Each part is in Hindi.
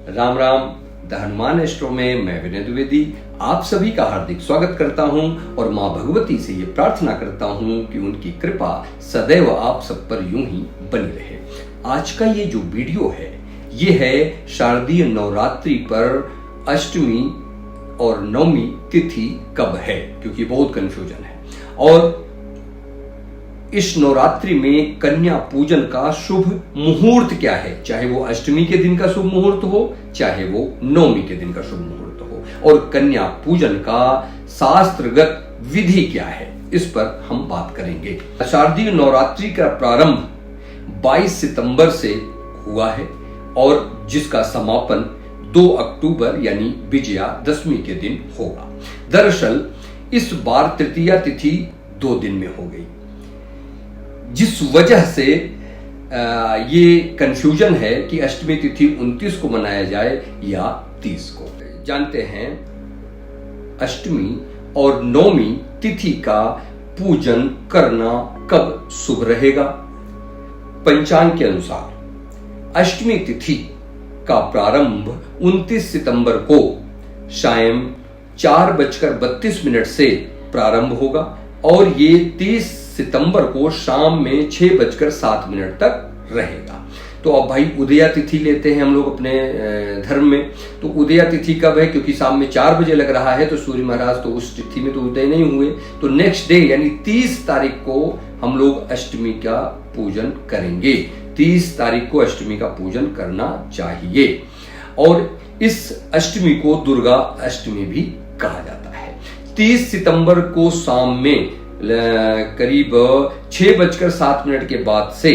राम राम। द हनुमान एस्ट्रो में मैं विनय द्विवेदी आप सभी का हार्दिक स्वागत करता हूं और मां भगवती से ये प्रार्थना करता हूं कि उनकी कृपा सदैव आप सब पर यूं ही बनी रहे। आज का ये जो वीडियो है ये है शारदीय नवरात्रि पर अष्टमी और नवमी तिथि कब है, क्योंकि बहुत कंफ्यूजन है। और इस नवरात्रि में कन्या पूजन का शुभ मुहूर्त क्या है, चाहे वो अष्टमी के दिन का शुभ मुहूर्त हो चाहे वो नवमी के दिन का शुभ मुहूर्त हो, और कन्या पूजन का शास्त्रगत विधि क्या है, इस पर हम बात करेंगे। शारदीय नवरात्रि का प्रारंभ 22 सितंबर से हुआ है और जिसका समापन 2 अक्टूबर यानी विजयादशमी के दिन होगा। दरअसल इस बार तृतीया तिथि 2 दिन में हो गई, जिस वजह से ये कंफ्यूजन है कि अष्टमी तिथि 29 को मनाया जाए या 30 को। जानते हैं अष्टमी और नवमी तिथि का पूजन करना कब शुभ रहेगा। पंचांग के अनुसार अष्टमी तिथि का प्रारंभ 29 सितंबर को शाम 4:32 से प्रारंभ होगा और ये 30 सितंबर को शाम में 6:07 तक रहेगा। तो अब भाई उदया तिथि लेते हैं हम लोग अपने धर्म में, तो उदया तिथि कब है, क्योंकि शाम में 4 बजे लग रहा है तो सूर्य महाराज तो उस तिथि में तो उदय नहीं हुए, तो नेक्स्ट डे यानी 30 तारीख को हम लोग अष्टमी का पूजन करेंगे। 30 तारीख को अष्टमी का पूजन करना चाहिए और इस अष्टमी को दुर्गा अष्टमी भी कहा जाता है। 30 सितंबर को शाम में करीब 6:07 के बाद से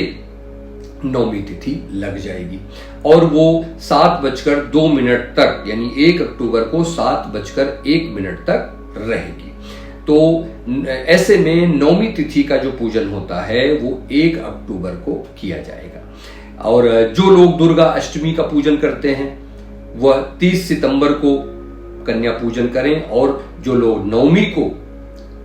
नवमी तिथि लग जाएगी और वो 7:02 तक यानी 1 अक्टूबर को 7:01 तक रहेगी। तो ऐसे में नवमी तिथि का जो पूजन होता है वो 1 अक्टूबर को किया जाएगा। और जो लोग दुर्गा अष्टमी का पूजन करते हैं वह 30 सितंबर को कन्या पूजन करें और जो लोग नवमी को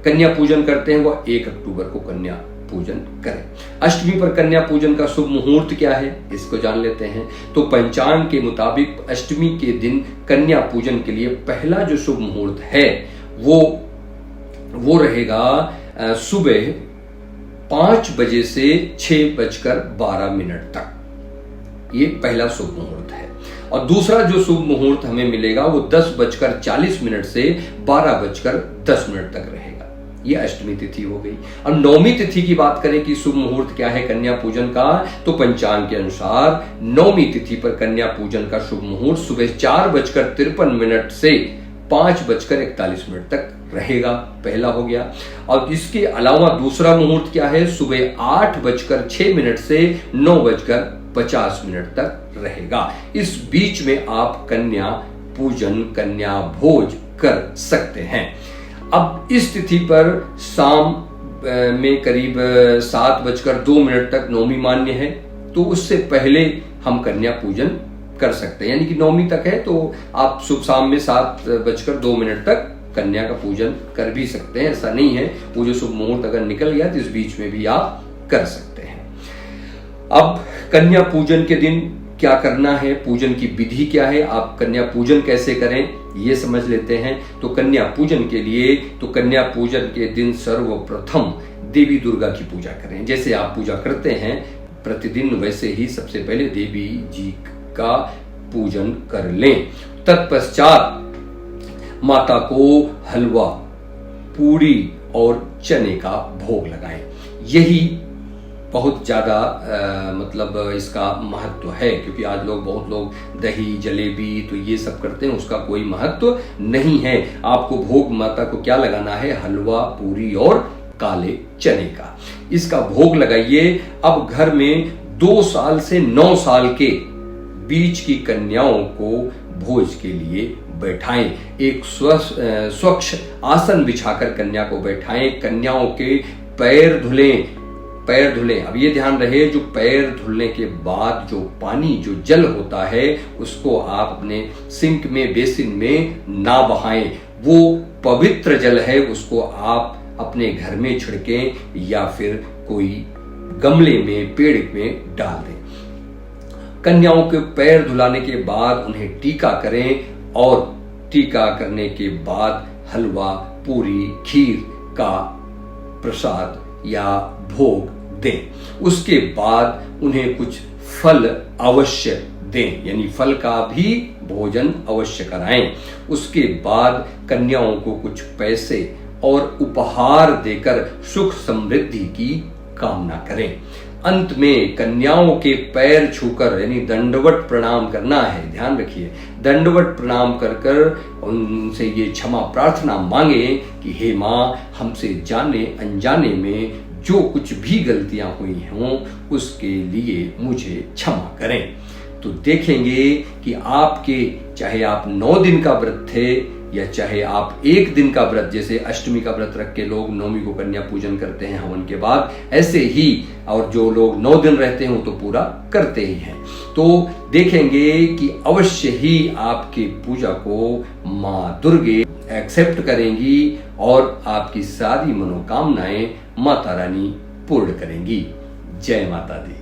कन्या पूजन करते हैं वह 1 अक्टूबर को कन्या पूजन करें। अष्टमी पर कन्या पूजन का शुभ मुहूर्त क्या है, इसको जान लेते हैं। तो पंचांग के मुताबिक अष्टमी के दिन कन्या पूजन के लिए पहला जो शुभ मुहूर्त है वो रहेगा सुबह 5 बजे से 6:12 तक। ये पहला शुभ मुहूर्त है। और दूसरा जो शुभ मुहूर्त हमें मिलेगा वो 10:40 से 12:10 तक रहेगा। ये अष्टमी तिथि हो गई। अब नवमी तिथि की बात करें कि शुभ मुहूर्त क्या है कन्या पूजन का, तो पंचांग के अनुसार नवमी तिथि पर कन्या पूजन का शुभ मुहूर्त सुबह 4:53 से 5:41 तक रहेगा। पहला हो गया। और इसके अलावा दूसरा मुहूर्त क्या है, सुबह 8:06 से 9:50 तक रहेगा। इस बीच में आप कन्या पूजन कन्या भोज कर सकते हैं। अब इस तिथि पर शाम में करीब 7:02 तक नवमी मान्य है, तो उससे पहले हम कन्या पूजन कर सकते हैं, यानी कि नवमी तक है तो आप शुभ शाम में 7:02 तक कन्या का पूजन कर भी सकते हैं। ऐसा नहीं है, वो जो शुभ मुहूर्त अगर निकल गया तो इस बीच में भी आप कर सकते हैं। अब कन्या पूजन के दिन क्या करना है, पूजन की विधि क्या है, आप कन्या पूजन कैसे करें ये समझ लेते हैं। तो कन्या पूजन के लिए तो कन्या पूजन के दिन सर्वप्रथम देवी दुर्गा की पूजा करें। जैसे आप पूजा करते हैं प्रतिदिन वैसे ही सबसे पहले देवी जी का पूजन कर लें। तत्पश्चात माता को हलवा पूरी और चने का भोग लगाएं। यही बहुत ज्यादा मतलब इसका महत्व है, क्योंकि आज बहुत लोग दही जलेबी तो ये सब करते हैं, उसका कोई महत्व नहीं है। आपको भोग माता को क्या लगाना है, हलवा पूरी और काले चने का, इसका भोग लगाइए। अब घर में 2 साल से 9 साल के बीच की कन्याओं को भोज के लिए बैठाएं। एक स्वच्छ आसन बिछाकर कन्या को बैठाएं। कन्याओं के पैर धुलें। अब ये ध्यान रहे, जो पैर धुलने के बाद जो पानी जो जल होता है उसको आप अपने सिंक में बेसिन में ना बहाएं। वो पवित्र जल है, उसको आप अपने घर में छिड़कें या फिर कोई गमले में पेड़ में डाल दें। कन्याओं के पैर धुलाने के बाद उन्हें टीका करें और टीका करने के बाद हलवा, पूरी, खीर का प्रसाद या भोग दें। उसके बाद उन्हें कुछ फल अवश्य दें, यानी फल का भी भोजन अवश्य कराएं। उसके बाद कन्याओं को कुछ पैसे और उपहार देकर सुख समृद्धि की कामना करें। अंत में कन्याओं के पैर छूकर यानी दंडवत प्रणाम करना है। ध्यान रखिए, दंडवत प्रणाम कर कर उनसे ये क्षमा प्रार्थना मांगे कि हे माँ, हमसे जाने अनजाने में जो कुछ भी गलतियां हुई हों उसके लिए मुझे क्षमा करें। तो देखेंगे कि आपके, चाहे आप 9 दिन का व्रत थे या चाहे आप 1 दिन का व्रत, जैसे अष्टमी का व्रत रख के लोग नवमी को कन्या पूजन करते हैं हवन के बाद, ऐसे ही और जो लोग 9 दिन रहते हैं वो तो पूरा करते ही हैं। तो देखेंगे कि अवश्य ही आपकी पूजा को माँ दुर्गे एक्सेप्ट करेंगी और आपकी सारी मनोकामनाएं माता रानी पूर्ण करेंगी। जय माता दी।